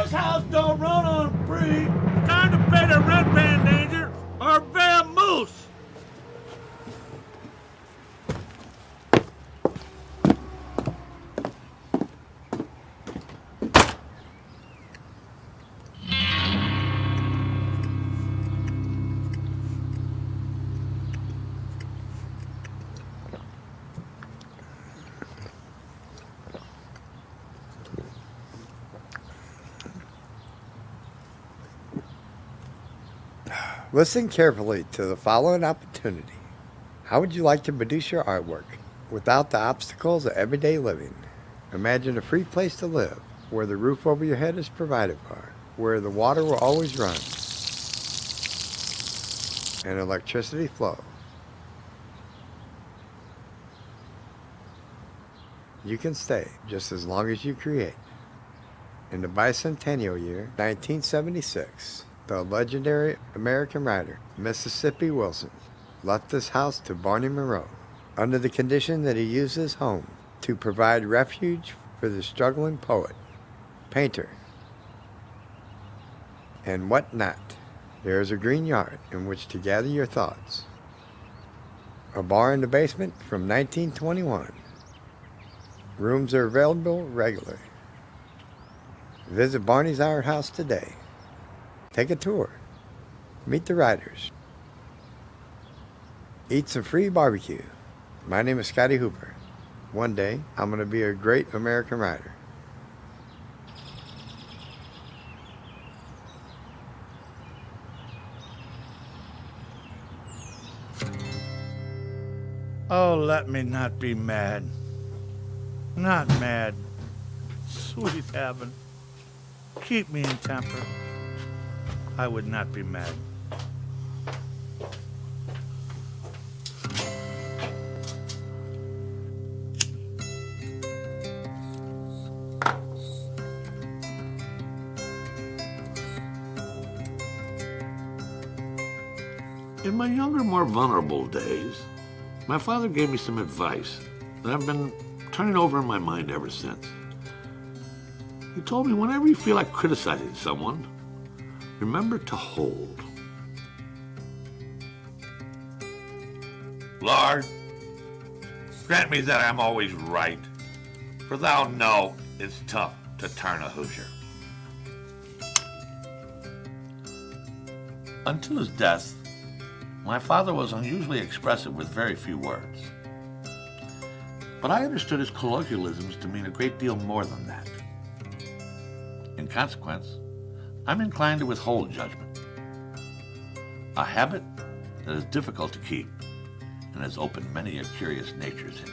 This house don't run on free. Time to pay the rent van danger or vamoose. Listen carefully to the following opportunity. How would you like to produce your artwork without the obstacles of everyday living? Imagine a free place to live, where the roof over your head is provided for, where the water will always run, and electricity flow. You can stay just as long as you create. In the bicentennial year, 1976, the legendary American writer, Mississippi Wilson, left this house to Barney Monroe under the condition that he used his home to provide refuge for the struggling poet, painter, and whatnot. There is a green yard in which to gather your thoughts. A bar in the basement from 1921. Rooms are available regularly. Visit Barney's Art House today. Take a tour. Meet the writers. Eat some free barbecue. My name is Scotty Hooper. One day, I'm going to be a great American writer. Oh, let me not be mad. Not mad. Sweet heaven. Keep me in temper. I would not be mad. In my younger, more vulnerable days, my father gave me some advice that I've been turning over in my mind ever since. He told me whenever you feel like criticizing someone, remember to hold. Lord, grant me that I'm always right, for thou know it's tough to turn a Hoosier. Until his death, my father was unusually expressive with very few words. But I understood his colloquialisms to mean a great deal more than that. In consequence, I'm inclined to withhold judgment, a habit that is difficult to keep and has opened many a curious natures in me.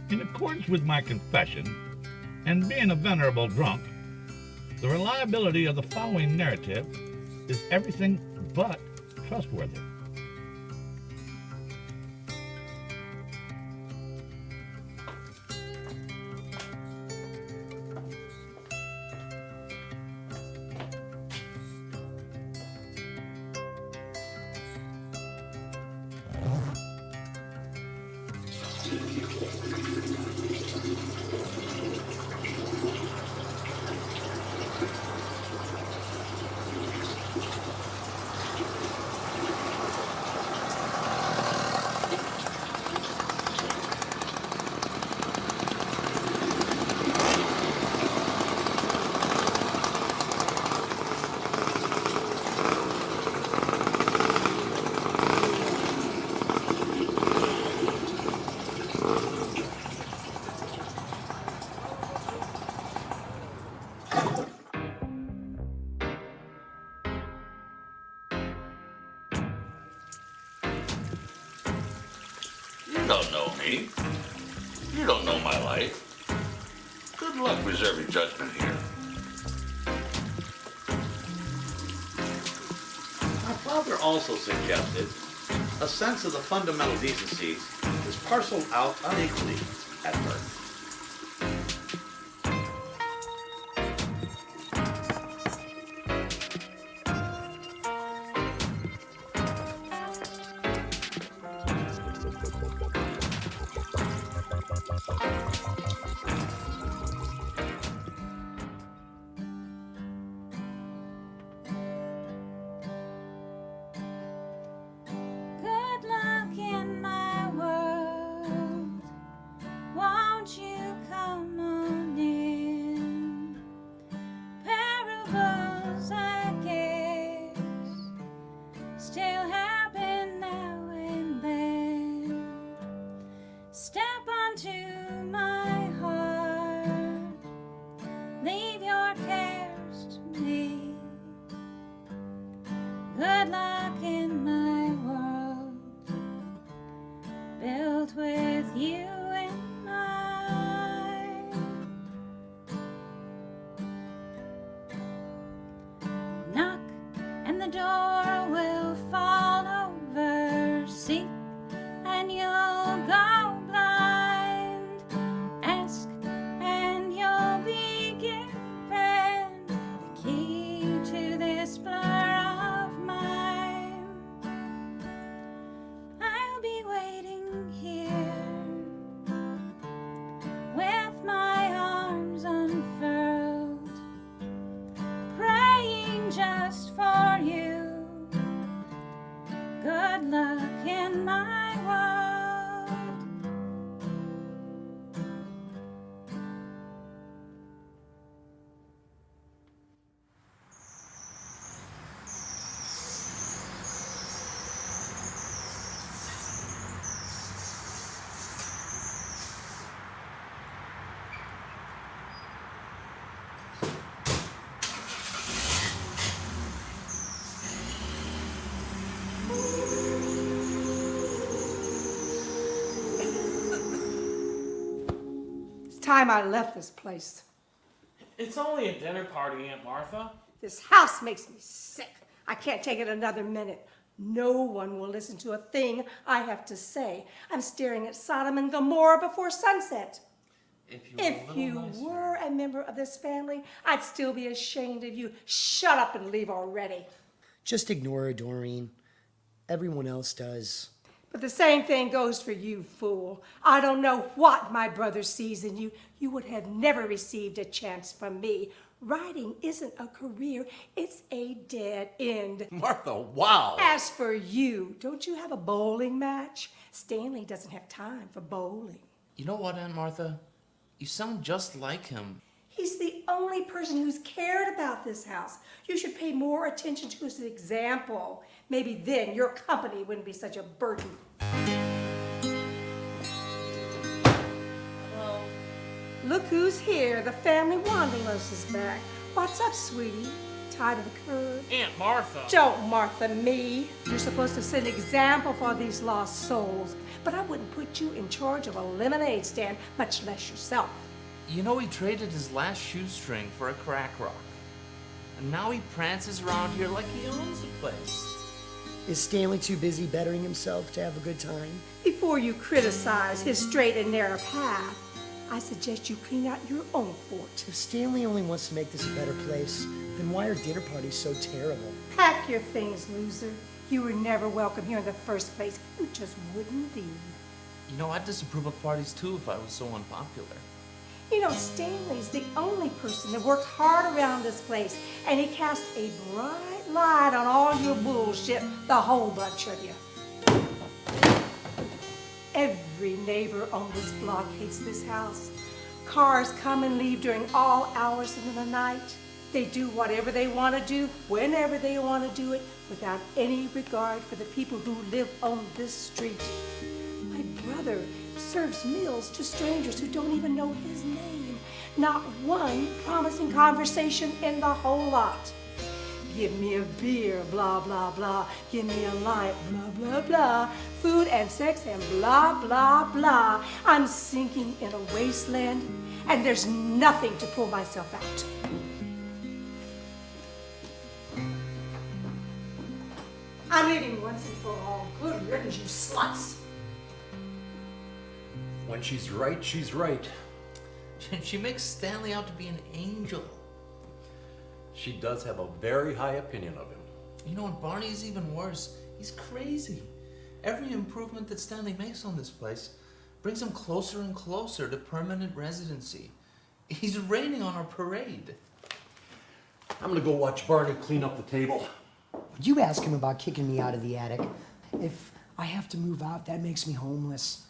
In accordance with my confession, and being a venerable drunk, the reliability of the following narrative is everything but trustworthy. You don't know me. You don't know my life. Good luck reserving judgment here. My father also suggested a sense of the fundamental decencies is parceled out unequally at birth. door will fall over, seek, and you'll go blind. Ask, and you'll be given the key to this blur of mine. I'll be waiting here with my arms unfurled, praying just for you. Good luck in my world. It's time I left this place. It's only a dinner party, Aunt Martha. This house makes me sick. I can't take it another minute. No one will listen to a thing I have to say. I'm staring at Sodom and Gomorrah before sunset. If you were a member of this family, I'd still be ashamed of you. Shut up and leave already. Just ignore her, Doreen. Everyone else does. But the same thing goes for you, fool. I don't know what my brother sees in you. You would have never received a chance from me. Writing isn't a career, it's a dead end. Martha, wow. As for you, don't you have a bowling match? Stanley doesn't have time for bowling. You know what, Aunt Martha? You sound just like him. He's the only person who's cared about this house. You should pay more attention to his example. Maybe then your company wouldn't be such a burden. Well, Look who's here. The family wanderlust is back. What's up, sweetie? Tired of the curve? Aunt Martha. Don't Martha me. You're supposed to set an example for these lost souls. But I wouldn't put you in charge of a lemonade stand, much less yourself. You know he traded his last shoestring for a crack rock. And now he prances around here like he owns the place. Is Stanley too busy bettering himself to have a good time? Before you criticize his straight and narrow path, I suggest you clean out your own fort. If Stanley only wants to make this a better place, then why are dinner parties so terrible? Pack your things, loser. You were never welcome here in the first place. You just wouldn't be. You know, I'd disapprove of parties too if I was so unpopular. You know, Stanley's the only person that worked hard around this place, and he cast a bright light on all your bullshit, the whole bunch of you. Every neighbor on this block hates this house. Cars come and leave during all hours of the night. They do whatever they want to do, whenever they want to do it, without any regard for the people who live on this street. My brother serves meals to strangers who don't even know his name. Not one promising conversation in the whole lot. Give me a beer, blah, blah, blah. Give me a light, blah, blah, blah. Food and sex and blah, blah, blah. I'm sinking in a wasteland, and there's nothing to pull myself out. I'm leaving once and for all. Good riddance, you sluts. When she's right, she's right. She makes Stanley out to be an angel. She does have a very high opinion of him. You know, and Barney's even worse. He's crazy. Every improvement that Stanley makes on this place brings him closer and closer to permanent residency. He's raining on our parade. I'm gonna go watch Barney clean up the table. Would you ask him about kicking me out of the attic? If I have to move out, that makes me homeless.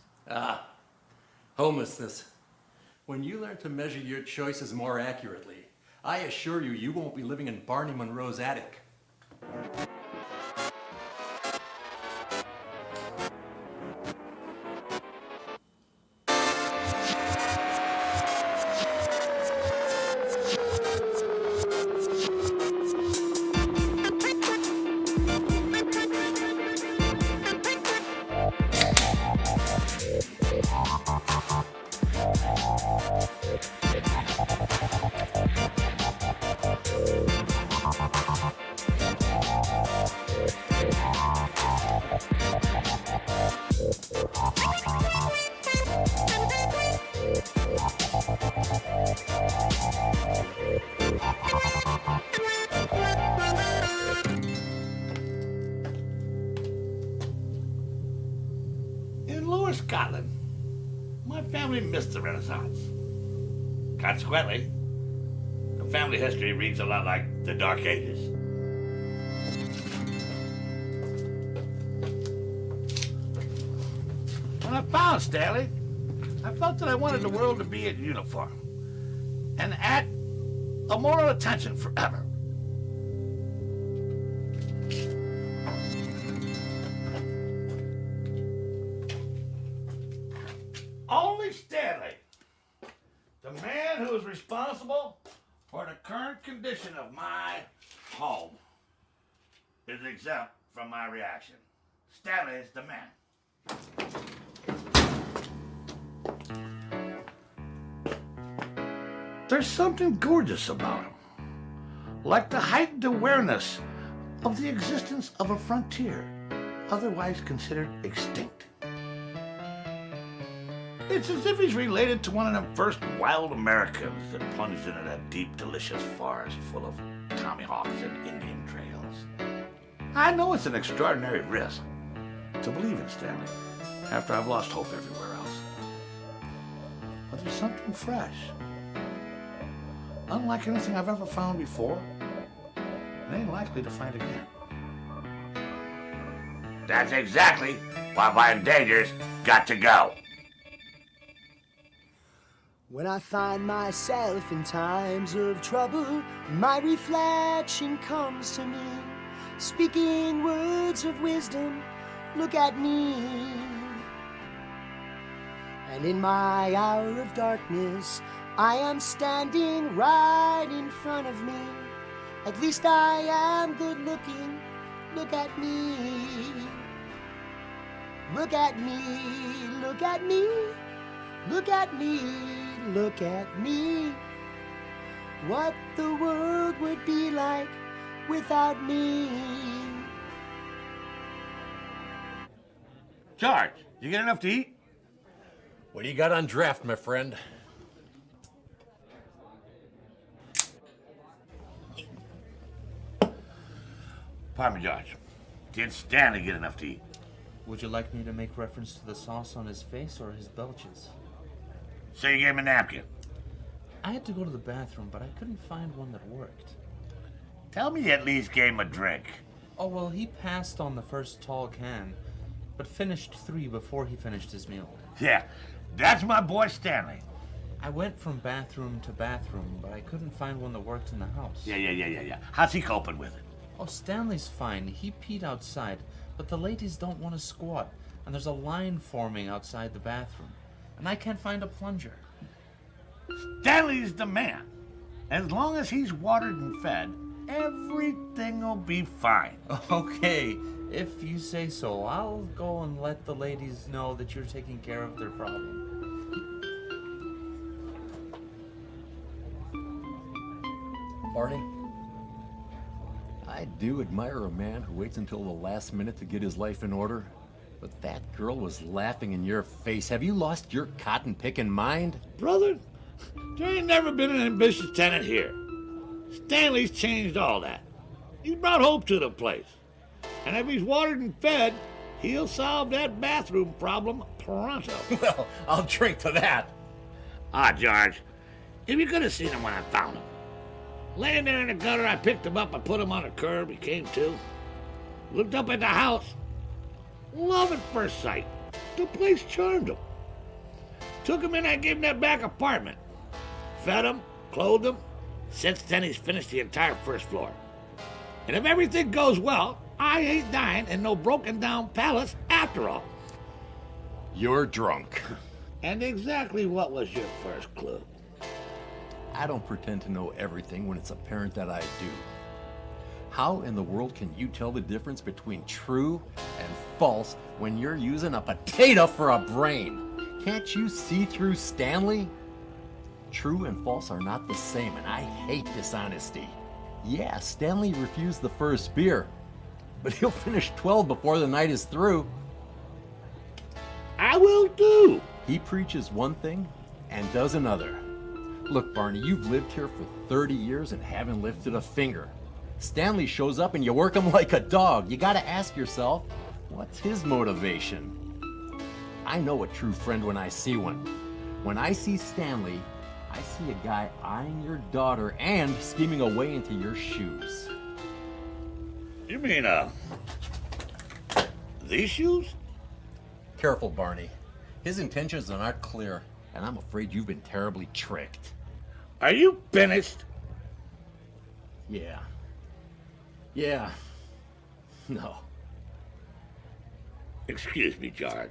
Homelessness. When you learn to measure your choices more accurately, I assure you, you won't be living in Barney Monroe's attic. Scotland. My family missed the Renaissance. Consequently, the family history reads a lot like the Dark Ages. When I found Stanley, I felt that I wanted the world to be in uniform and at a moral attention forever. Only Stanley, the man who is responsible for the current condition of my home, is exempt from my reaction. Stanley is the man. There's something gorgeous about him, like the heightened awareness of the existence of a frontier otherwise considered extinct. It's as if he's related to one of them first wild Americans that plunged into that deep, delicious forest full of tomahawks and Indian trails. I know it's an extraordinary risk to believe in Stanley after I've lost hope everywhere else. But there's something fresh, unlike anything I've ever found before, and ain't likely to find again. That's exactly why my endanger's got to go. When I find myself in times of trouble, my reflection comes to me, speaking words of wisdom, look at me. And in my hour of darkness, I am standing right in front of me. At least I am good looking, look at me. Look at me, look at me, look at me. Look at me, what the world would be like without me. George, you get enough to eat? What do you got on draft, my friend? Pardon me, George. Did Stanley get enough to eat? Would you like me to make reference to the sauce on his face or his belches? So you gave him a napkin? I had to go to the bathroom, but I couldn't find one that worked. Tell me you at least gave him a drink. Oh, well, he passed on the first tall can, but finished 3 before he finished his meal. Yeah, that's my boy Stanley. I went from bathroom to bathroom, but I couldn't find one that worked in the house. Yeah. How's he coping with it? Oh, Stanley's fine. He peed outside, but the ladies don't want to squat, and there's a line forming outside the bathroom, and I can't find a plunger. Stanley's the man. As long as he's watered and fed, everything will be fine. Okay, if you say so. I'll go and let the ladies know that you're taking care of their problem. Barney, I do admire a man who waits until the last minute to get his life in order. But that girl was laughing in your face. Have you lost your cotton-picking mind? Brother, there ain't never been an ambitious tenant here. Stanley's changed all that. He's brought hope to the place. And if he's watered and fed, he'll solve that bathroom problem pronto. Well, I'll drink to that. Ah, George, if you could have seen him when I found him. Laying there in the gutter, I picked him up, I put him on a curb, he came to. Looked up at the house. Love at first sight. The place charmed him. Took him in, I gave him that back apartment. Fed him, clothed him. Since then, he's finished the entire first floor. And if everything goes well, I ain't dying in no broken down palace after all. You're drunk. And exactly what was your first clue? I don't pretend to know everything when it's apparent that I do. How in the world can you tell the difference between true and false when you're using a potato for a brain? Can't you see through Stanley? True and false are not the same, and I hate dishonesty. Yeah, Stanley refused the first beer, but he'll finish 12 before the night is through. I will too. He preaches one thing and does another. Look, Barney, you've lived here for 30 years and haven't lifted a finger. Stanley shows up and you work him like a dog. You gotta ask yourself, what's his motivation? I know a true friend when I see one. When I see Stanley, I see a guy eyeing your daughter and scheming a way into your shoes. You mean, these shoes? Careful, Barney. His intentions are not clear, and I'm afraid you've been terribly tricked. Are you finished? Yeah. Yeah. No. Excuse me, George.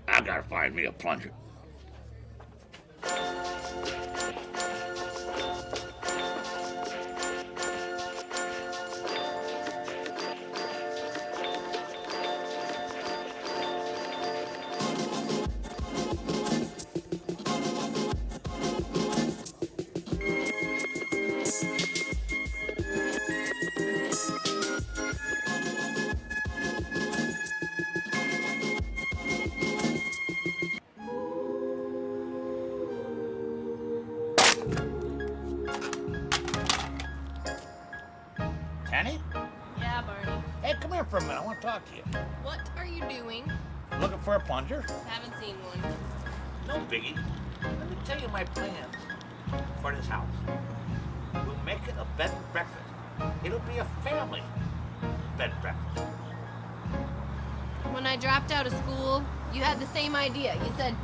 I gotta find me a plunger. Tanny? Yeah, Barney. Hey, come here for a minute. I want to talk to you. What are you doing? Looking for a plunger? Haven't seen one. No biggie. Let me tell you my plans for this house. We'll make it a bed and breakfast. It'll be a family bed and breakfast. When I dropped out of school, you had the same idea. You said,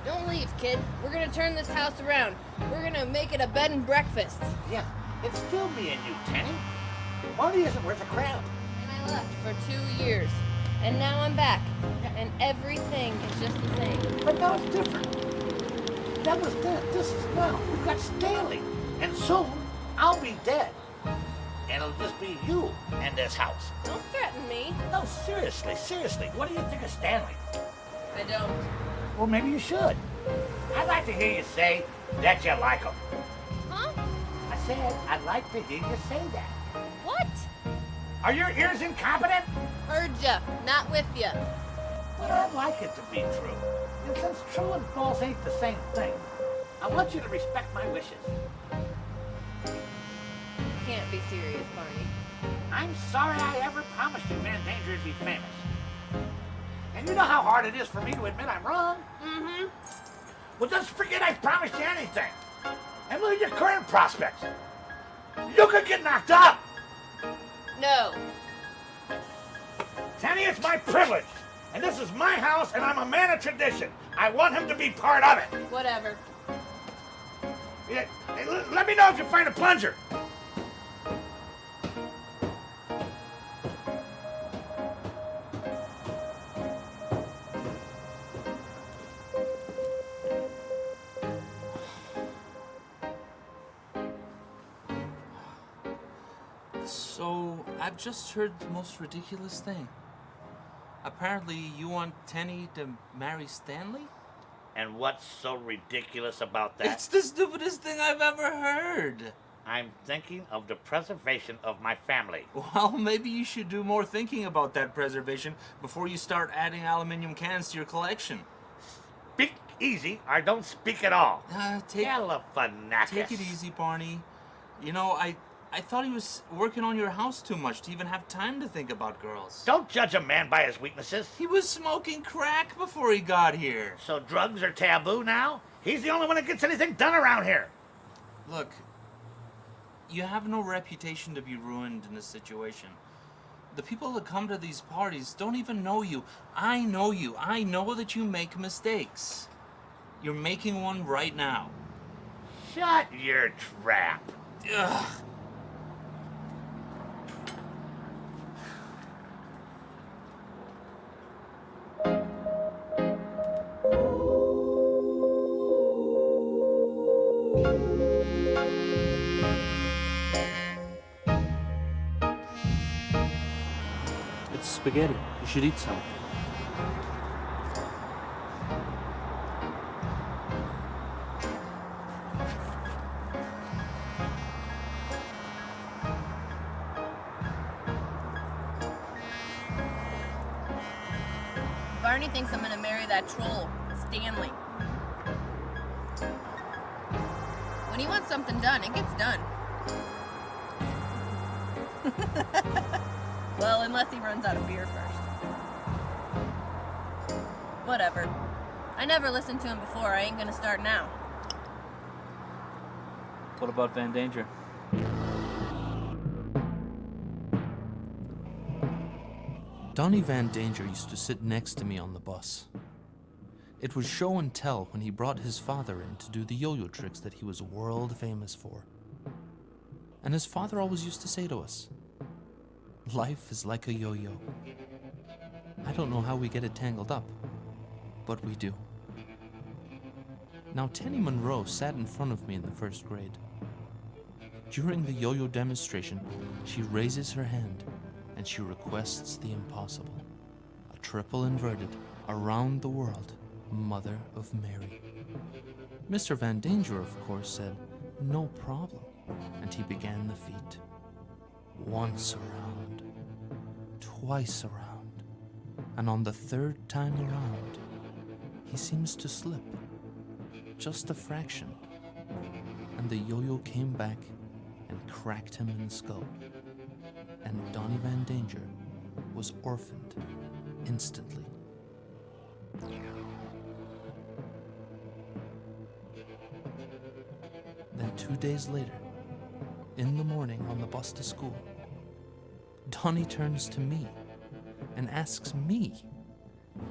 "Don't leave, kid. We're gonna turn this house around. We're gonna make it a bed and breakfast." Yeah, it's still me and you, Tanny. Money isn't worth a crap. And I left for 2 years. And now I'm back. And everything is just the same. But now it's different. That was then. This is now. We've got Stanley. And soon, I'll be dead. And it'll just be you and this house. Don't threaten me. No, seriously. What do you think of Stanley? I don't. Well, maybe you should. I'd like to hear you say that you like him. Huh? I said I'd like to hear you say that. What? Are your ears incompetent? Heard ya. Not with ya. But I'd like it to be true. And since true and false ain't the same thing, I want you to respect my wishes. Can't be serious, Barney. I'm sorry I ever promised you Van Danger would be famous. And you know how hard it is for me to admit I'm wrong? Mm-hmm. Well, just forget I promised you anything. And look at your current prospects. You could get knocked up. No. Tanny, it's my privilege. And this is my house, and I'm a man of tradition. I want him to be part of it. Whatever. Yeah, hey, let me know if you find a plunger. So, I've just heard the most ridiculous thing. Apparently, you want Tenny to marry Stanley? And what's so ridiculous about that? It's the stupidest thing I've ever heard. I'm thinking of the preservation of my family. Well, maybe you should do more thinking about that preservation before you start adding aluminum cans to your collection. Speak easy or don't speak at all. Take Galifianakis. it easy, Barney. You know, I thought he was working on your house too much to even have time to think about girls. Don't judge a man by his weaknesses. He was smoking crack before he got here. So drugs are taboo now? He's the only one that gets anything done around here. Look, you have no reputation to be ruined in this situation. The people that come to these parties don't even know you. I know you. I know that you make mistakes. You're making one right now. Shut your trap. Ugh. It's spaghetti. You should eat some. Barney thinks I'm gonna marry that troll, Stanley. When he wants something done, it gets done. Well, unless he runs out of beer first. Whatever. I never listened to him before. I ain't gonna start now. What about Van Danger? Donnie Van Danger used to sit next to me on the bus. It was show and tell when he brought his father in to do the yo-yo tricks that he was world famous for. And his father always used to say to us, life is like a yo-yo. I don't know how we get it tangled up, but we do. Now, Tenny Monroe sat in front of me in the first grade. During the yo-yo demonstration, she raises her hand and she requests the impossible. A triple inverted, around the world, Mother of Mary. Mr. Van Danger, of course, said, no problem, and he began the feat. Once around, twice around, and on the third time around, he seems to slip, just a fraction, and the yo-yo came back and cracked him in the skull. And Donnie Van Danger was orphaned instantly. Then 2 days later, in the morning on the bus to school, Donnie turns to me and asks me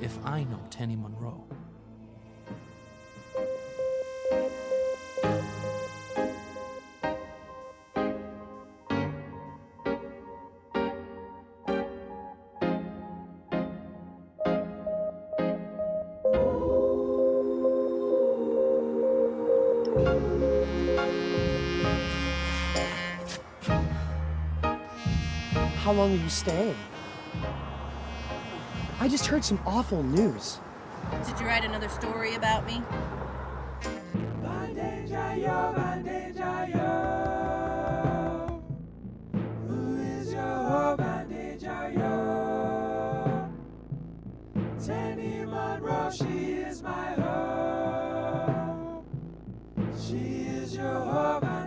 if I know Tenny Monroe. How long are you staying? I just heard some awful news. Did you write another story about me? Who is your hope and Tenny Monroe, she is my hope. She is your hope and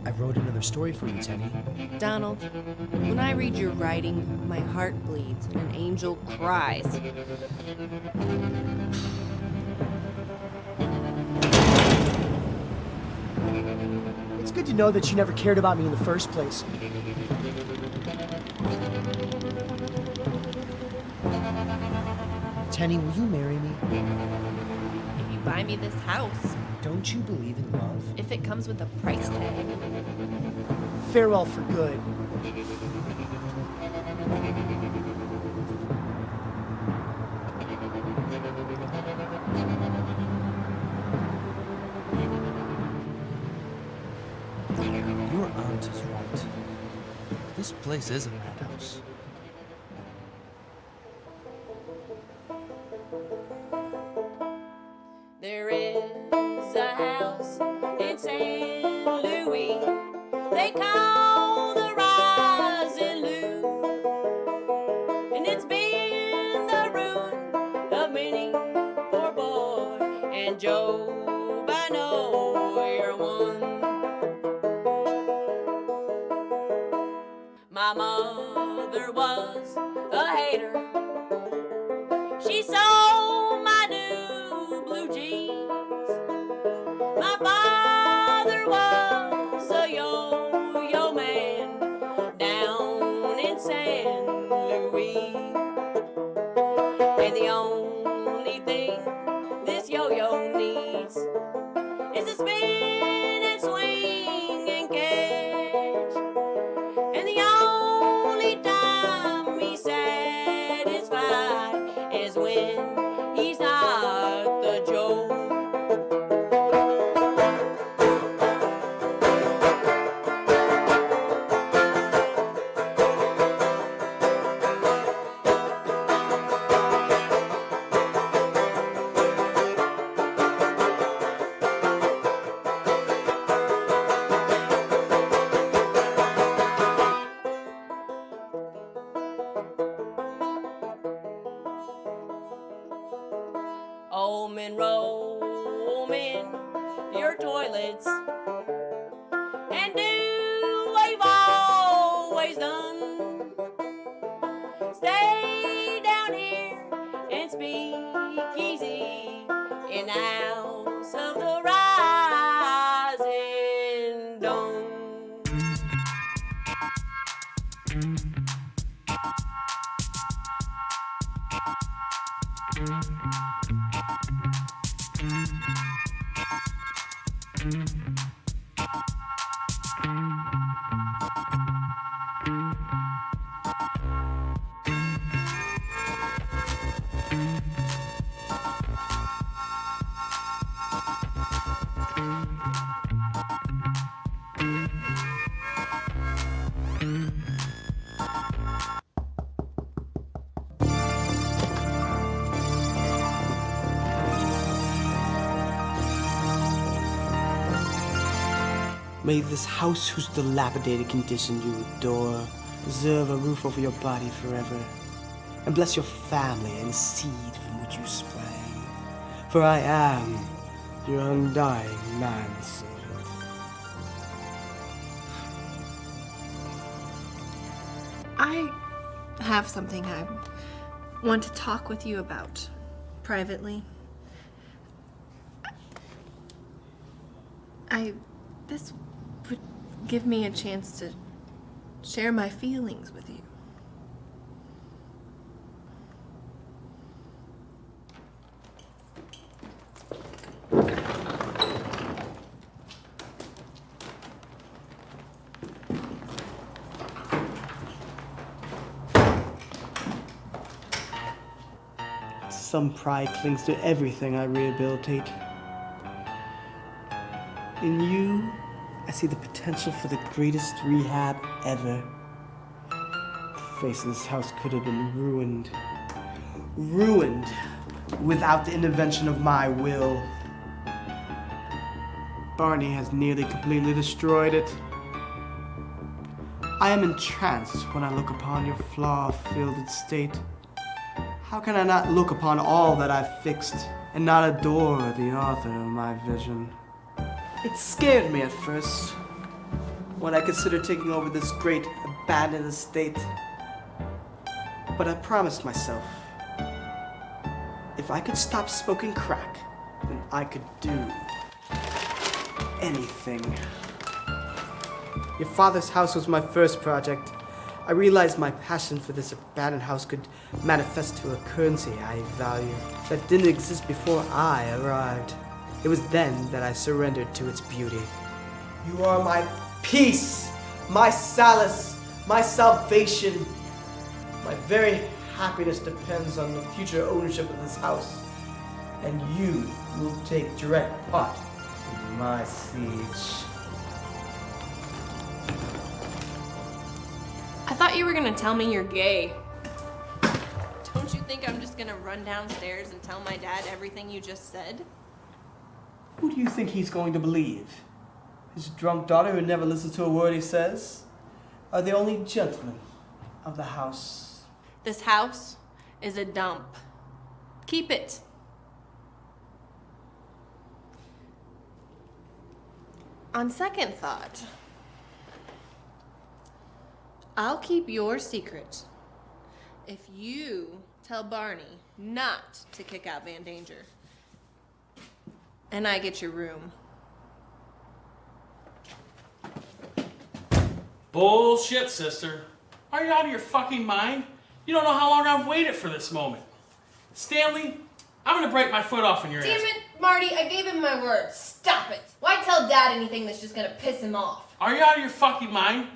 I wrote another story for you, Tenny. Donald, when I read your writing, my heart bleeds and an angel cries. It's good to know that you never cared about me in the first place. Tenny, will you marry me? If you buy me this house. Don't you believe in love? If it comes with a price tag. Farewell for good. Your aunt is right. This place is a madhouse. There is a house in St. Louis they call the Rising Lou, and it's been the ruin of many poor boy. And Job, I know you're one. My mother was a hater. She sold my new blue jeans. My father was a yo-yo man down in San Luis. And the only thing this yo-yo needs is to spin and swing and catch. And the only time he's satisfied is when he's not the Joe. Old men roll in your toilets and do what you've always done. speakeasy in the house of the rising dawn. May this house whose dilapidated condition you adore preserve a roof over your body forever, and bless your family and seed from which you sprang. For I am your undying manservant. I have something I want to talk with you about privately. This would give me a chance to share my feelings with you. Some pride clings to everything I rehabilitate. In you, I see the potential for the greatest rehab ever. The face of this house could have been ruined. Ruined without the intervention of my will. Barney has nearly completely destroyed it. I am entranced when I look upon your flaw-filled state. How can I not look upon all that I've fixed and not adore the author of my vision? It scared me at first when I considered taking over this great abandoned estate. But I promised myself, if I could stop smoking crack, then I could do anything. Your father's house was my first project. I realized my passion for this abandoned house could manifest to a currency I value that didn't exist before I arrived. It was then that I surrendered to its beauty. You are my peace, my solace, my salvation. My very happiness depends on the future ownership of this house, and you will take direct part in my siege. I thought you were gonna tell me you're gay. Don't you think I'm just gonna run downstairs and tell my dad everything you just said? Who do you think he's going to believe? His drunk daughter who never listens to a word he says? Are the only gentlemen of the house? This house is a dump. Keep it. On second thought, I'll keep your secret if you tell Barney not to kick out Van Danger. And I get your room. Bullshit, sister. Are you out of your fucking mind? You don't know how long I've waited for this moment. Stanley, I'm gonna break my foot off in your ass. Damn it, Marty, I gave him my word. Stop it. Why tell Dad anything that's just gonna piss him off? Are you out of your fucking mind?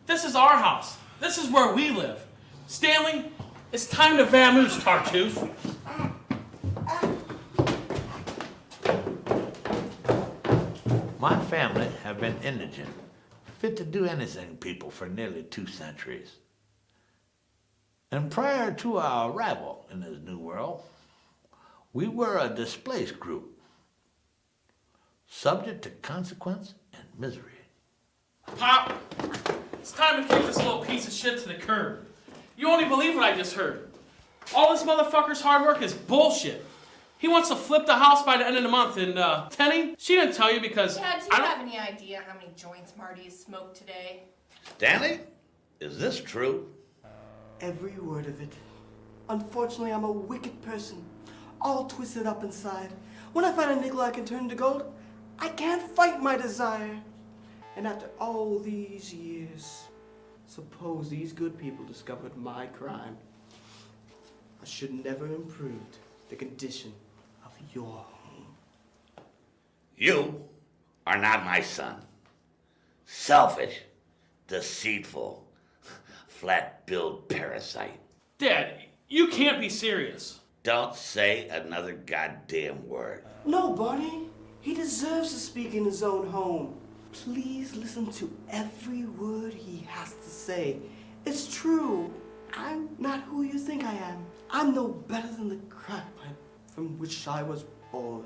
This is our house. This is where we live. Stanley, it's time to vamoose, Tartuffe. My family have been indigent, fit to do anything people for nearly 2 centuries. And prior to our arrival in this new world, we were a displaced group, subject to consequence and misery. Pop, it's time to kick this little piece of shit to the curb. You won't even believe what I just heard. All this motherfucker's hard work is bullshit. He wants to flip the house by the end of the month, and Tenny, she didn't tell you because Dad, do you have any idea how many joints Marty has smoked today? Stanley, is this true? Every word of it. Unfortunately, I'm a wicked person, all twisted up inside. When I find a nickel I can turn to gold, I can't fight my desire. And after all these years, suppose these good people discovered my crime. I should never improved the condition of your home. You are not my son. Selfish, deceitful, flat-billed parasite. Dad, you can't be serious. Don't say another goddamn word. No, Barney. He deserves to speak in his own home. Please listen to every word he has to say. It's true. I'm not who you think I am. I'm no better than the crack pipe from which I was born.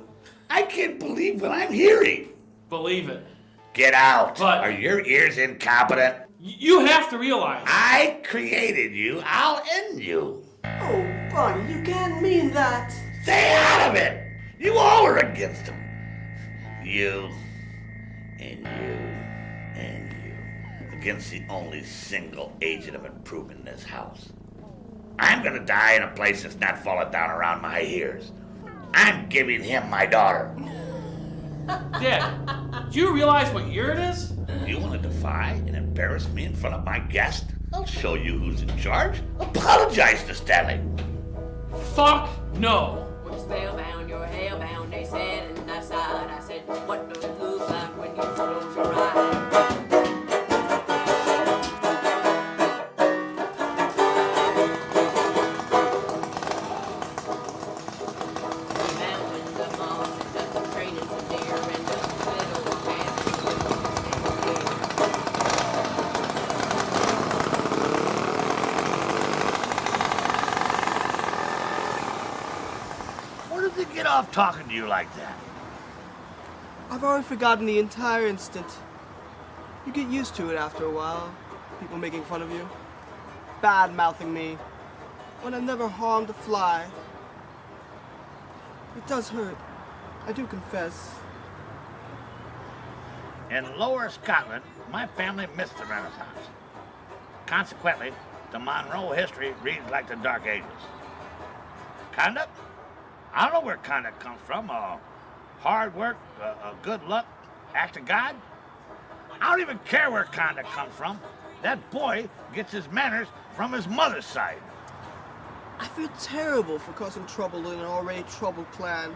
I can't believe what I'm hearing. Believe it. Get out. But- Are your ears incompetent? You have to realize. I created you. I'll end you. Oh, Barney, you can't mean that. Stay out of it. You all are against him. You and you and you against the only single agent of improvement in this house. I'm gonna die in a place that's not falling down around my ears. I'm giving him my daughter. Dad, do you realize what year it is? You want to defy and embarrass me in front of my guest? I'll show you who's in charge. Apologize to Stanley. Fuck no. We're spellbound, you're hellbound, they said, and I sighed. I said, what does it look like when you close your eyes? Get off talking to you like that. I've already forgotten the entire instant. You get used to it after a while. People making fun of you, bad-mouthing me, when I've never harmed a fly. It does hurt. I do confess. In Lower Scotland, my family missed the Renaissance. Consequently, the Monroe history reads like the Dark Ages. Conduct? I don't know where conduct comes from. Hard work, good luck, act of God. I don't even care where conduct comes from. That boy gets his manners from his mother's side. I feel terrible for causing trouble in an already troubled clan.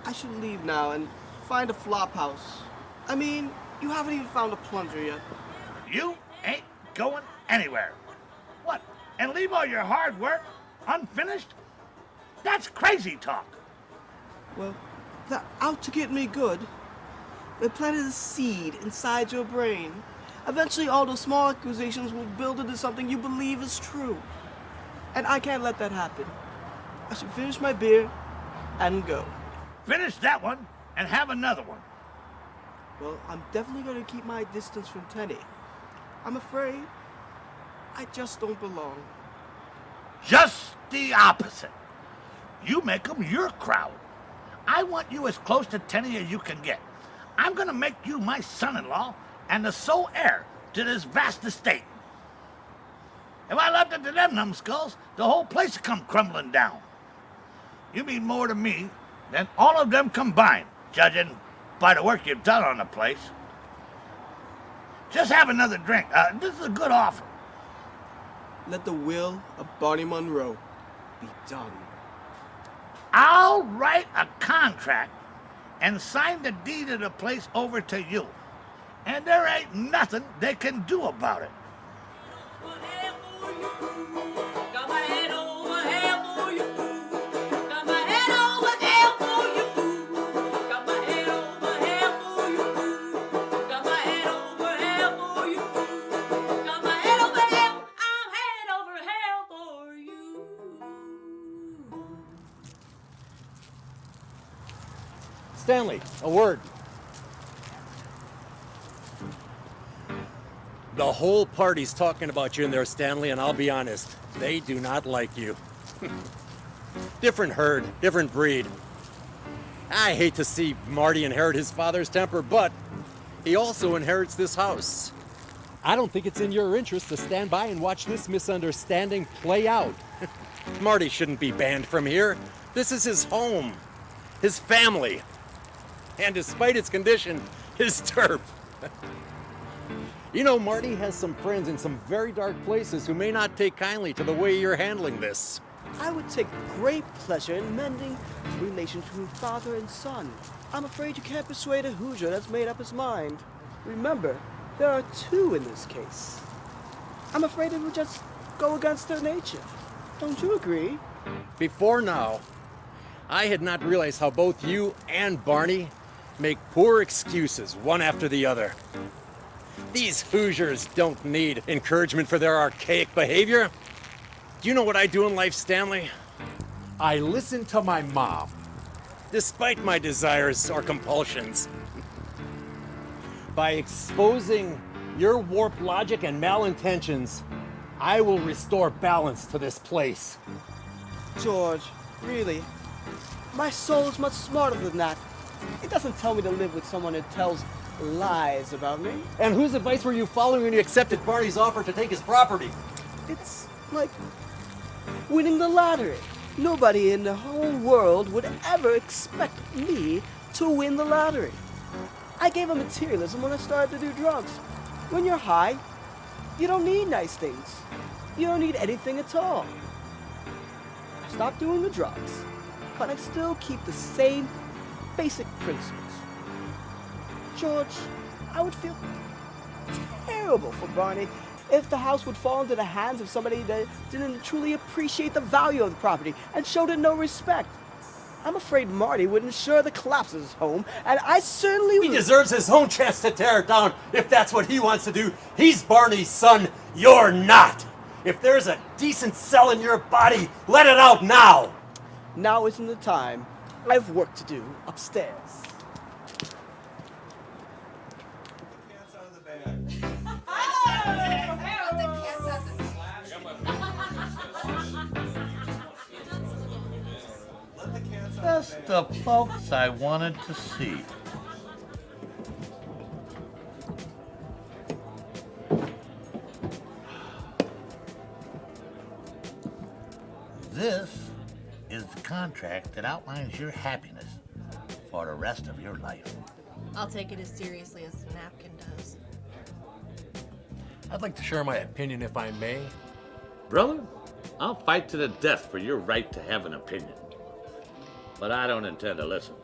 I should leave now and find a flop house. I mean, you haven't even found a plunger yet. You ain't going anywhere. What, and leave all your hard work unfinished? That's crazy talk. Well, they're out to get me good. They planted a seed inside your brain. Eventually, all those small accusations will build into something you believe is true. And I can't let that happen. I should finish my beer and go. Finish that one and have another one. Well, I'm definitely going to keep my distance from Tenny. I'm afraid I just don't belong. Just the opposite. You make them your crowd. I want you as close to Tenny as you can get. I'm gonna make you my son-in-law and the sole heir to this vast estate. If I left it to them numbskulls, the whole place would come crumbling down. You mean more to me than all of them combined, judging by the work you've done on the place. Just have another drink. This is a good offer. Let the will of Barney Monroe be done. I'll write a contract and sign the deed of the place over to you. And there ain't nothing they can do about it. Got my head over hell for you. Got my head over hell for you. Got my head over hell for you. Got my head over hell for you. Got my head over hell. I'm head over hell for you. Stanley, a word. The whole party's talking about you in there, Stanley, and I'll be honest, they do not like you. Different herd, different breed. I hate to see Marty inherit his father's temper, but he also inherits this house. I don't think it's in your interest to stand by and watch this misunderstanding play out. Marty shouldn't be banned from here. This is his home, his family, and despite its condition, his turf. You know, Marty has some friends in some very dark places who may not take kindly to the way you're handling this. I would take great pleasure in mending the relation between father and son. I'm afraid you can't persuade a Hoosier that's made up his mind. Remember, there are two in this case. I'm afraid it would just go against their nature. Don't you agree? Before now, I had not realized how both you and Barney make poor excuses one after the other. These Hoosiers don't need encouragement for their archaic behavior. Do you know what I do in life, Stanley? I listen to my mom, despite my desires or compulsions. By exposing your warped logic and malintentions, I will restore balance to this place. George, really? My soul is much smarter than that. It doesn't tell me to live with someone who tells lies about me. And whose advice were you following when you accepted Barney's offer to take his property? It's like winning the lottery. Nobody in the whole world would ever expect me to win the lottery. I gave up materialism when I started to do drugs. When you're high, you don't need nice things. You don't need anything at all. I stopped doing the drugs, but I still keep the same basic principles. George, I would feel terrible for Barney if the house would fall into the hands of somebody that didn't truly appreciate the value of the property and showed it no respect. I'm afraid Marty would ensure the collapse of his home, and I certainly would. He deserves his own chance to tear it down if that's what he wants to do. He's Barney's son, you're not. If there's a decent cell in your body, let it out now. Now isn't the time. I have work to do upstairs. Just the folks I wanted to see. This is the contract that outlines your happiness for the rest of your life. I'll take it as seriously as the napkin does. I'd like to share my opinion if I may. Brother, I'll fight to the death for your right to have an opinion. But I don't intend to listen.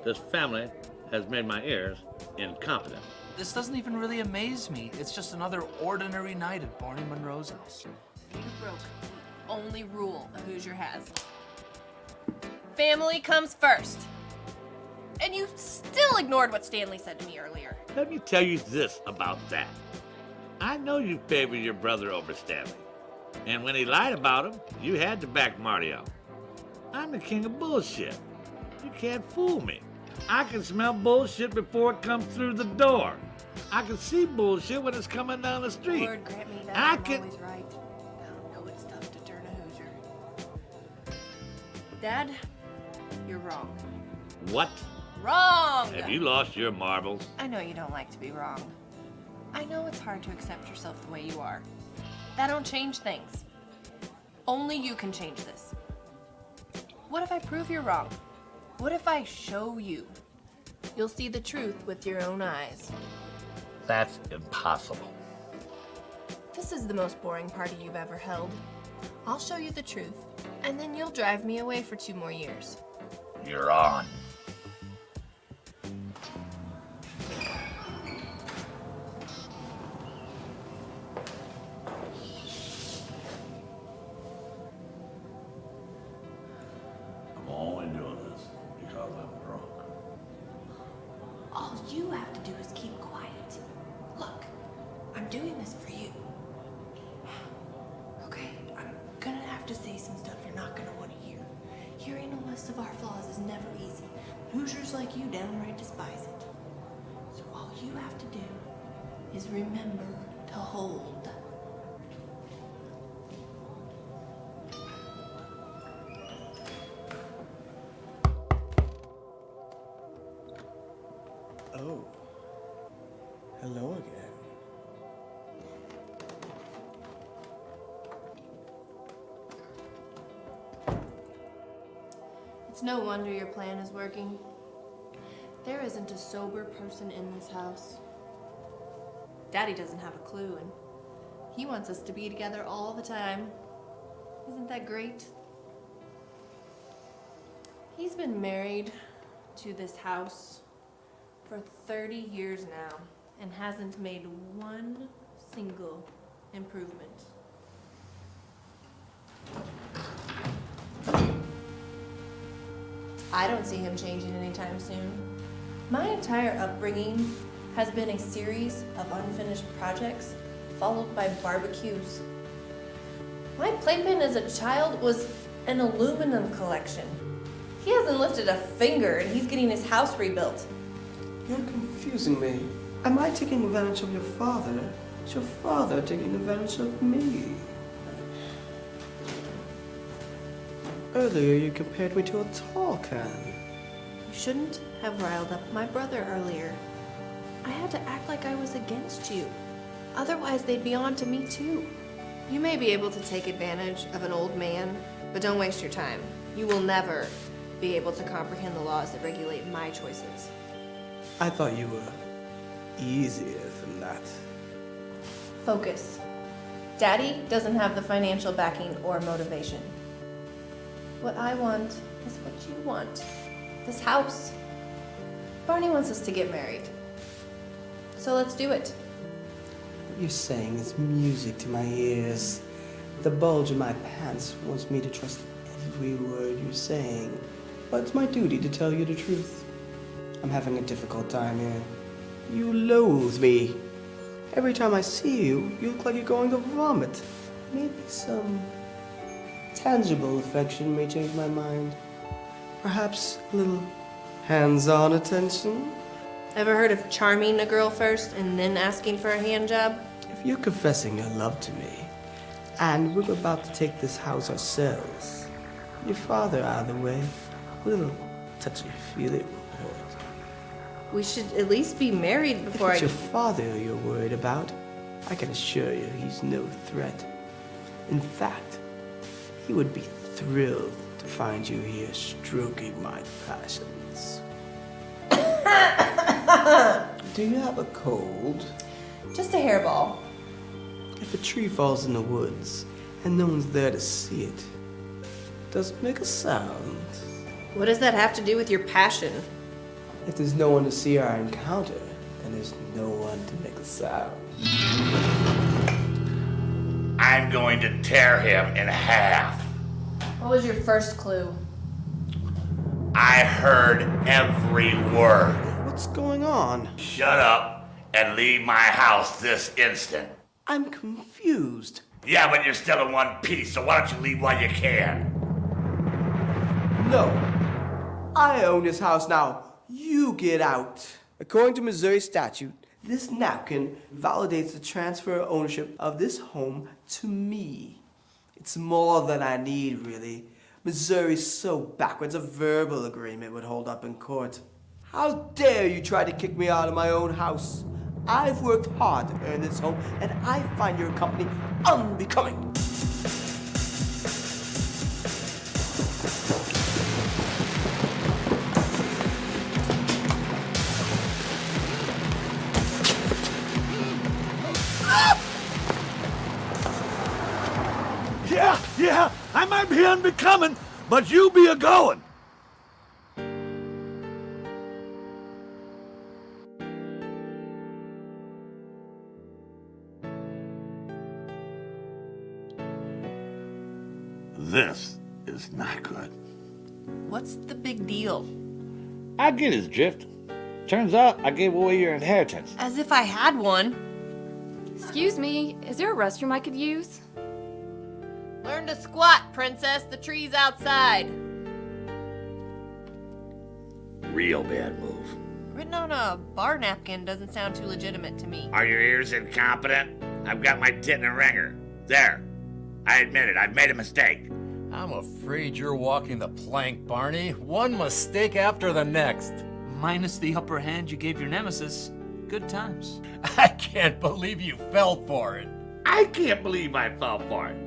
This family has made my ears incompetent. This doesn't even really amaze me. It's just another ordinary night at Barney Monroe's house. You broke the only rule a Hoosier has. Family comes first. And you still ignored what Stanley said to me earlier. Let me tell you this about that. I know you favor your brother over Stanley. And when he lied about him, you had to back Marty up. I'm the king of bullshit. You can't fool me. I can smell bullshit before it comes through the door. I can see bullshit when it's coming down the street. Lord grant me that I I'm can... always right. I know it's tough to turn a Hoosier. Dad, you're wrong. What? Wrong! Have you lost your marbles? I know you don't like to be wrong. I know it's hard to accept yourself the way you are. That don't change things. Only you can change this. What if I prove you're wrong? What if I show you? You'll see the truth with your own eyes. That's impossible. This is the most boring party you've ever held. I'll show you the truth, and then you'll drive me away for 2 more years. You're on. I'm only doing this because I'm drunk. All you have to do is keep quiet. Look, I'm doing this for you. Okay, I'm gonna have to say some stuff you're not gonna want to hear. Hearing a list of our flaws is never easy. Hoosiers like you downright despise it. So all you have to do is remember to hold. Oh. Hello again. It's no wonder your plan is working. There isn't a sober person in this house. Daddy doesn't have a clue, and he wants us to be together all the time. Isn't that great? He's been married to this house for 30 years now and hasn't made one single improvement. I don't see him changing anytime soon. My entire upbringing has been a series of unfinished projects followed by barbecues. My playpen as a child was an aluminum collection. He hasn't lifted a finger and he's getting his house rebuilt. You're confusing me. Am I taking advantage of your father? Is your father taking advantage of me? Earlier, you compared me to a tall can. You shouldn't have riled up my brother earlier. I had to act like I was against you. Otherwise, they'd be on to me too. You may be able to take advantage of an old man, but don't waste your time. You will never be able to comprehend the laws that regulate my choices. I thought you were easier than that. Focus. Daddy doesn't have the financial backing or motivation. What I want is what you want. This house. Barney wants us to get married. So let's do it. What you're saying is music to my ears. The bulge in my pants wants me to trust every word you're saying. But it's my duty to tell you the truth. I'm having a difficult time here. You loathe me. Every time I see you, you look like you're going to vomit. Maybe some tangible affection may change my mind. Perhaps a little hands-on attention? Ever heard of charming a girl first and then asking for a hand job? If you're confessing your love to me, and we're about to take this house ourselves, your father out of the way, a little touchy-feely won't hurt. We should at least be married before If it's your father you're worried about, I can assure you he's no threat. In fact, he would be thrilled to find you here stroking my passions. Do you have a cold? Just a hairball. If a tree falls in the woods and no one's there to see it, does it make a sound? What does that have to do with your passion? If there's no one to see our encounter, then there's no one to make a sound. I'm going to tear him in half. What was your first clue? I heard every word. What's going on? Shut up and leave my house this instant. I'm confused. Yeah, but you're still in one piece, so why don't you leave while you can? No. I own this house now. You get out. According to Missouri statute, this napkin validates the transfer of ownership of this home to me. It's more than I need, really. Missouri's so backwards, a verbal agreement would hold up in court. How dare you try to kick me out of my own house? I've worked hard to earn this home, and I find your company unbecoming. Yeah, I might be unbecoming, but you be a-going. This is not good. What's the big deal? I get his drift. Turns out I gave away your inheritance. As if I had one. Excuse me, is there a restroom I could use? Learn to squat, princess. The tree's outside. Real bad move. Written on a bar napkin doesn't sound too legitimate to me. Are your ears incompetent? I've got my tit in a ringer. There. I admit it. I've made a mistake. I'm afraid you're walking the plank, Barney. One mistake after the next. Minus the upper hand you gave your nemesis. Good times. I can't believe you fell for it. I can't believe I fell for it.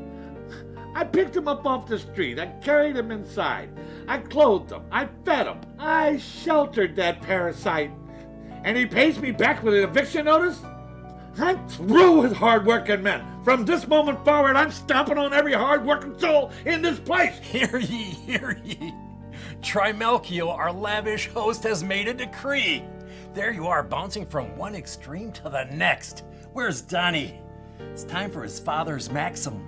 I picked him up off the street. I carried him inside. I clothed him. I fed him. I sheltered that parasite. And he pays me back with an eviction notice? I'm through with hard-working men. From this moment forward, I'm stomping on every hard-working soul in this place. Hear ye, hear ye. Trimalchio, our lavish host, has made a decree. There you are, bouncing from one extreme to the next. Where's Donnie? It's time for his father's maxim.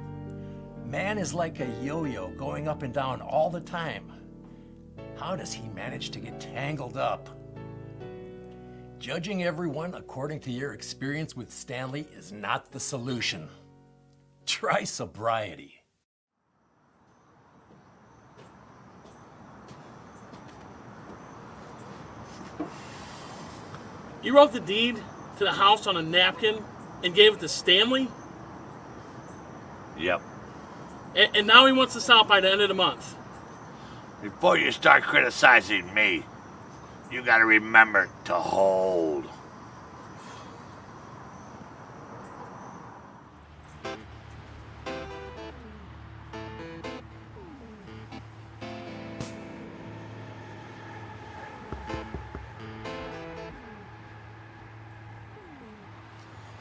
Man is like a yo-yo, going up and down all the time. How does he manage to get tangled up? Judging everyone according to your experience with Stanley is not the solution. Try sobriety. You wrote the deed to the house on a napkin and gave it to Stanley? Yep. And now he wants us out by the end of the month. Before you start criticizing me, you gotta remember to hold.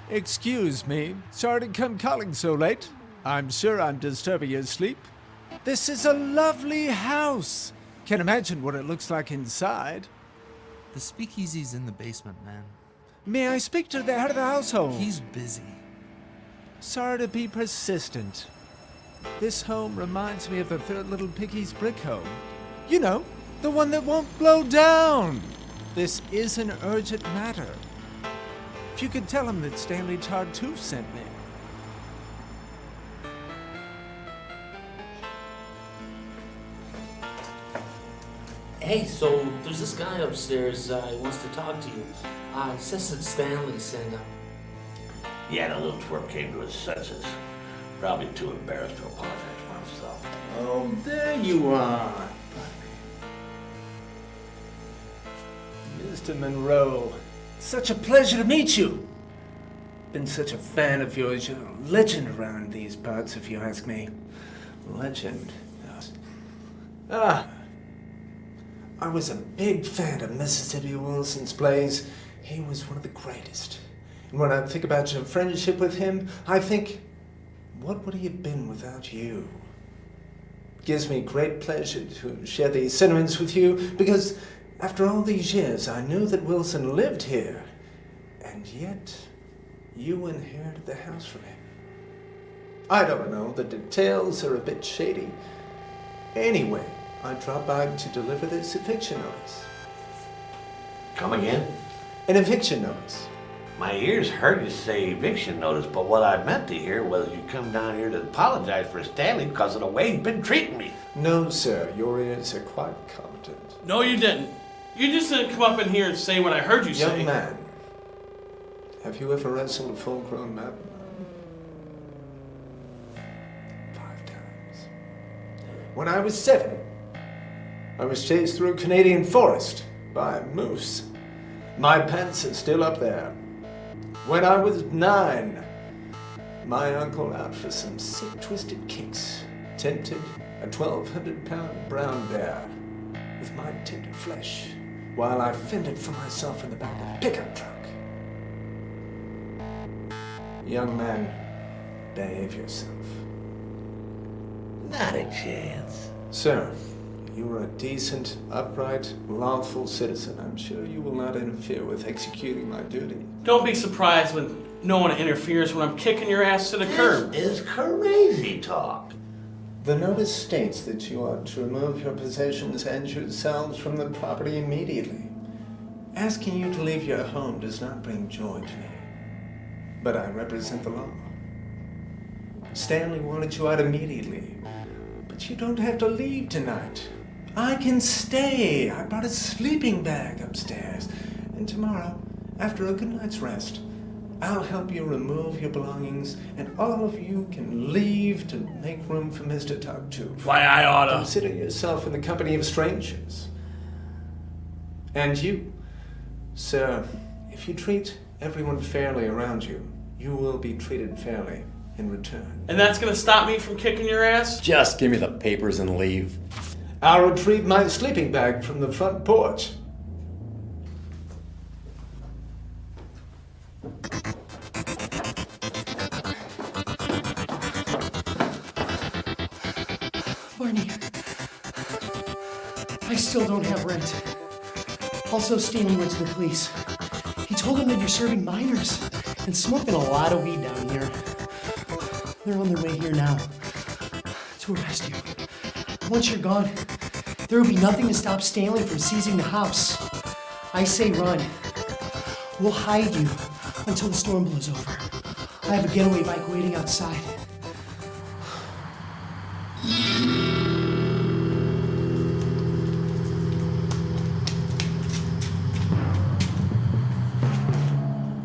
Excuse me. Sorry to come calling so late. I'm sure I'm disturbing your sleep. This is a lovely house. Can't imagine what it looks like inside. The speakeasy's in the basement, man. May I speak to the head of the household? He's busy. Sorry to be persistent. This home reminds me of the third little piggy's brick home. You know, the one that won't blow down. This is an urgent matter. If you could tell him that Stanley Tartuffe sent me. Hey, so there's this guy upstairs he wants to talk to you. He says that Stanley sent him. Yeah, the little twerp came to his senses. Probably too embarrassed to apologize for himself. Oh, there you are. Mr. Monroe, such a pleasure to meet you. Been such a fan of yours. You're a legend around these parts, if you ask me. Legend. I was a big fan of Mississippi Wilson's plays. He was one of the greatest. And when I think about your friendship with him, I think, what would he have been without you? It gives me great pleasure to share these sentiments with you, because after all these years, I knew that Wilson lived here. And yet, you inherited the house from him. I don't know, the details are a bit shady. Anyway, I dropped by to deliver this eviction notice. Come again? An eviction notice. My ears heard you say eviction notice, but what I meant to hear was you come down here to apologize for Stanley because of the way he's been treating me. No, sir. Your ears are quite competent. No, you didn't. You just didn't come up in here and say what I heard you say. Young man, have you ever wrestled a full-grown mountain lion? 5 times. When I was 7, I was chased through a Canadian forest by a moose. My pants are still up there. When I was 9, my uncle, out for some sick, twisted kicks, tempted a 1,200-pound brown bear with my tender flesh, while I fended for myself in the back of a pickup truck. Young man, behave yourself. Not a chance. Sir, you are a decent, upright, lawful citizen. I'm sure you will not interfere with executing my duty. Don't be surprised when no one interferes when I'm kicking your ass to the curb. This is crazy talk. The notice states that you are to remove your possessions and yourselves from the property immediately. Asking you to leave your home does not bring joy to me, but I represent the law. Stanley wanted you out immediately, but you don't have to leave tonight. I can stay. I brought a sleeping bag upstairs, and tomorrow, after a good night's rest, I'll help you remove your belongings, and all of you can leave to make room for Mr. Tartuffe. Why, I oughta. Consider yourself in the company of strangers. And you, sir, if you treat everyone fairly around you, you will be treated fairly in return. And that's gonna stop me from kicking your ass? Just give me the papers and leave. I'll retrieve my sleeping bag from the front porch. Barney, I still don't have rent. Also, Stanley went to the police. He told them that you're serving minors and smoking a lot of weed down here. They're on their way here now to arrest you. Once you're gone, there will be nothing to stop Stanley from seizing the house. I say run. We'll hide you until the storm blows over. I have a getaway bike waiting outside.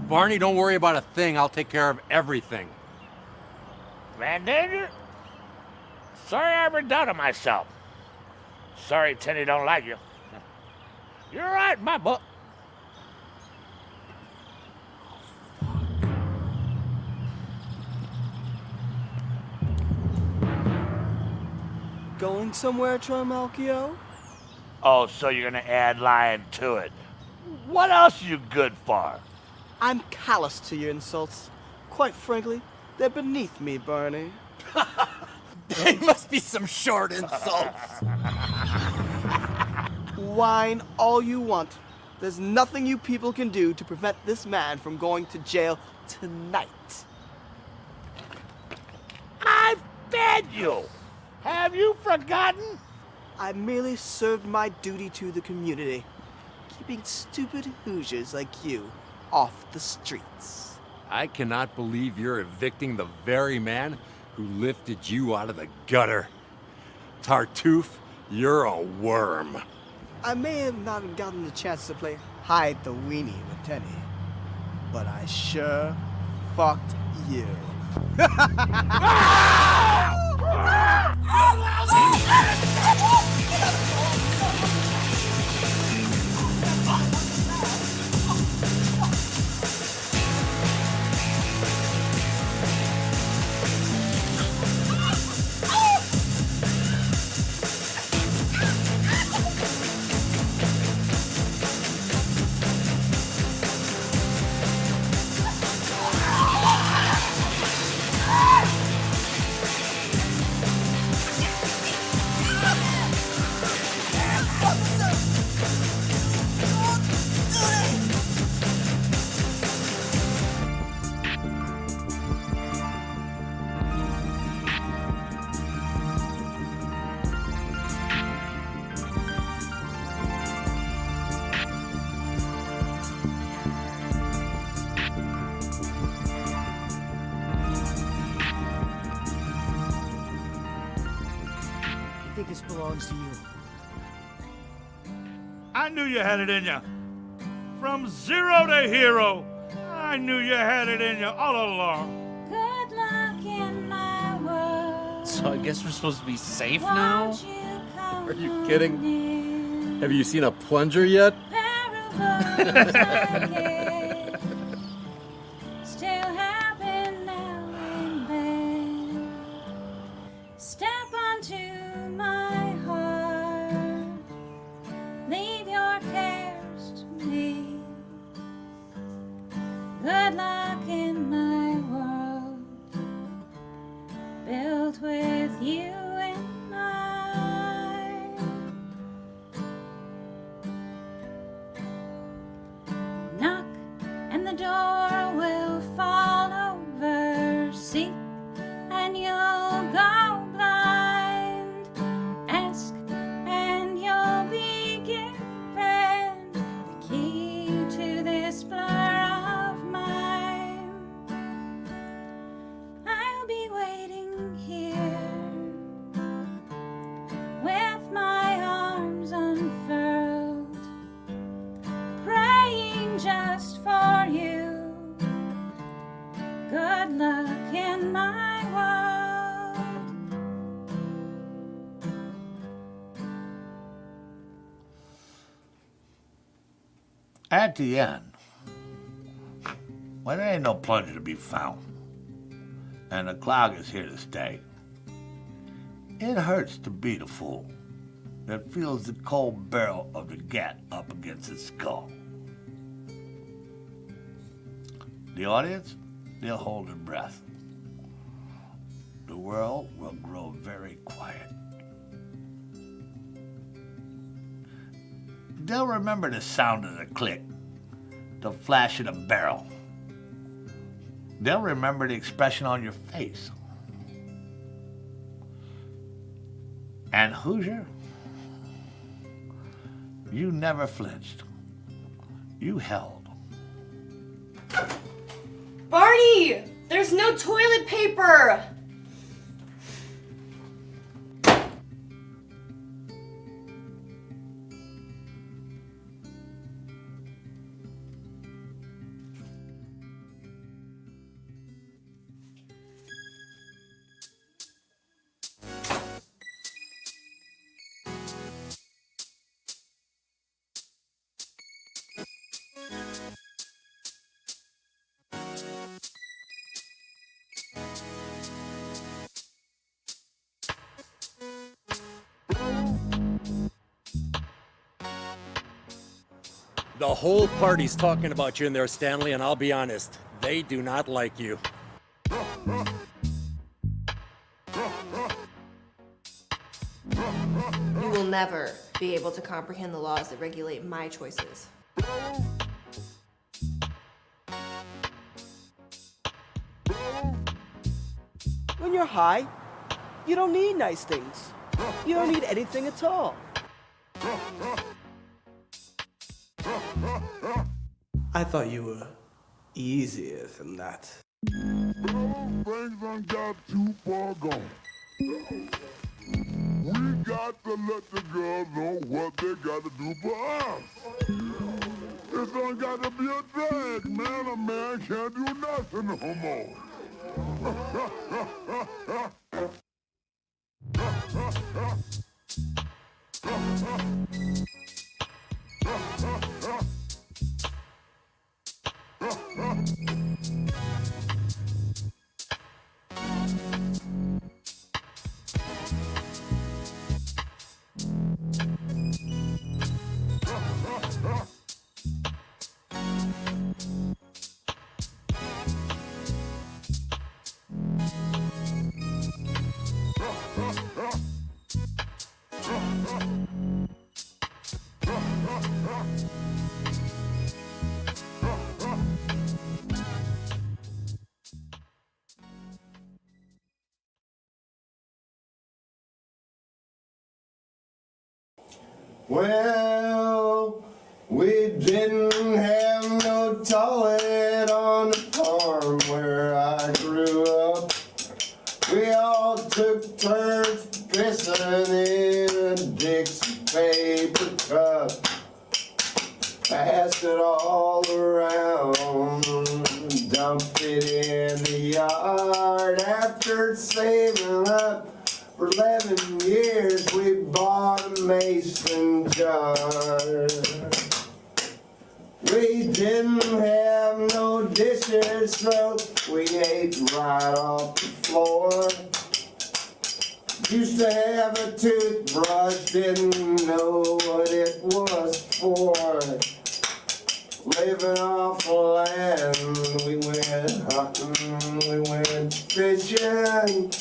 Barney, don't worry about a thing. I'll take care of everything. Van Danger? Sorry I ever doubted myself. Sorry Teddy don't like you. You're right, my book. Going somewhere, Trimalchio? Oh, so you're gonna add lying to it. What else you good for? I'm callous to your insults. Quite frankly, they're beneath me, Barney. They must be some short insults. Whine all you want. There's nothing you people can do to prevent this man from going to jail tonight. I fed you! Have you forgotten? I merely served my duty to the community, keeping stupid Hoosiers like you off the streets. I cannot believe you're evicting the very man who lifted you out of the gutter. Tartuffe, you're a worm. I may have not gotten the chance to play hide the weenie with Teddy, but I sure fucked you. I think this belongs to you. I knew you had it in you. From zero to hero, I knew you had it in you all along. Good luck in my world. So I guess we're supposed to be safe now? Won't you come Are you kidding? Have you seen a plunger yet? parables like it still happen now and then. Step onto my heart, leave your cares to me. Good luck in my world, built with you in mind. Knock and the door will fall over. Seek and you'll go blind. Ask and you'll be given the key to this blur of mine. I'll be waiting here with my arms unfurled, praying just for you. Good luck in my world. At the end, well, there ain't no plunger to be found. and the clog is here to stay. It hurts to be the fool that feels the cold barrel of the gat up against its skull. The audience, they'll hold their breath. The world will grow very quiet. They'll remember the sound of the click, the flash of the barrel. They'll remember the expression on your face. And Hoosier, you never flinched. You held. Barney! There's no toilet paper! The whole party's talking about you in there, Stanley, and I'll be honest, they do not like you. You will never be able to comprehend the laws that regulate my choices. When you're high, you don't need nice things. You don't need anything at all. I thought you were easier than that. Things done got too far gone. We got to let the girls know what they got to do for us. It's done got to be a drag, man. A man can't do nothing no more. Well, we didn't have no toilet on the farm where I grew up. We all took turns pissing in a Dixie paper cup. Passed it all around, dumped it in the yard. After saving up for 11 years, we bought a mason jar. We didn't have no dishes, so we ate right off the floor. Used to have a toothbrush, didn't know what it was for. Living off the land, we went hunting, we went fishing.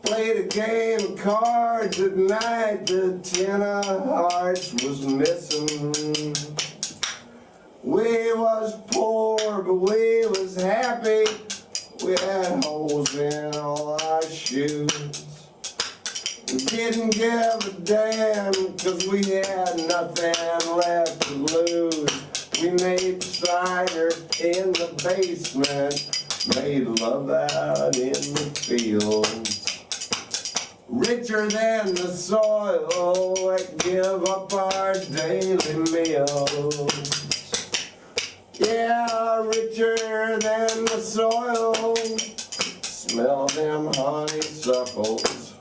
Played a game of cards at night, the 10 of hearts was missing. We was poor, but we was happy. We had holes in all our shoes. We didn't give a damn, cause we had nothing left to lose. We made cider in the basement, made love out in the fields. Richer than the soil that give up our daily meals. Yeah, richer than the soil, smell them honeysuckles.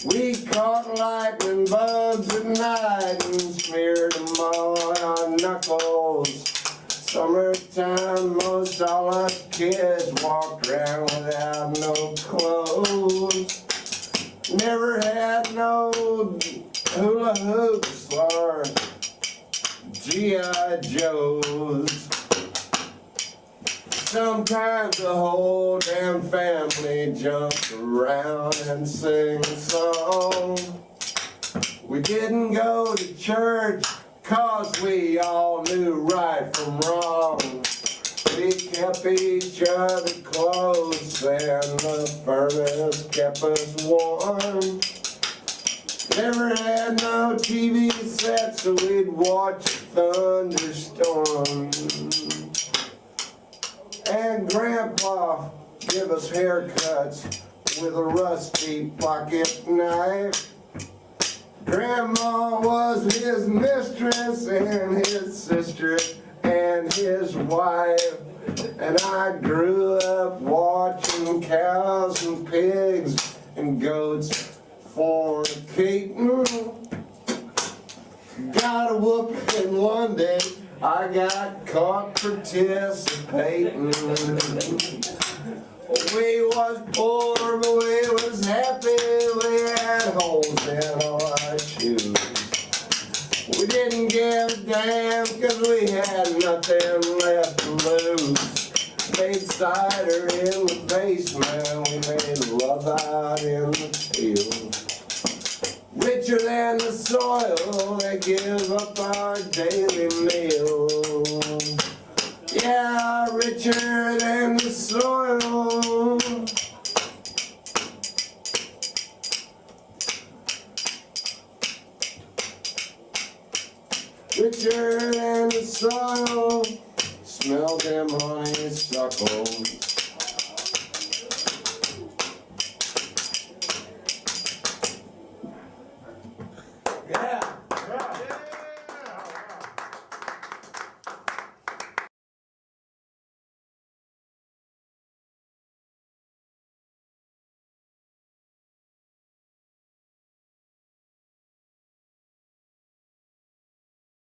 We caught lightning bugs at night and smeared them on our knuckles. Summertime, most all us kids walked around without no clothes. Never had no hula hoops or G.I. Joes. Sometimes the whole damn family jumped around and sang a song. We didn't go to church 'cause we all knew right from wrong. We kept each other close and the furnace kept us warm. Never had no TV set, so we'd watch a thunderstorm. And Grandpa give us haircuts with a rusty pocket knife. Grandma was his mistress and his sister and his wife. And I grew up watching cows and pigs and goats fornicating. Got a whooping one day, I got caught participating. We was poor, but we was happy. We had holes in our shoes. We didn't give a damn 'cause we had nothing left to lose. Made cider in the basement. We made love out in the field. Richer than the soil, they give up our daily meal. Yeah, richer than the soil. Richer than the soil. Smell them honeysuckles.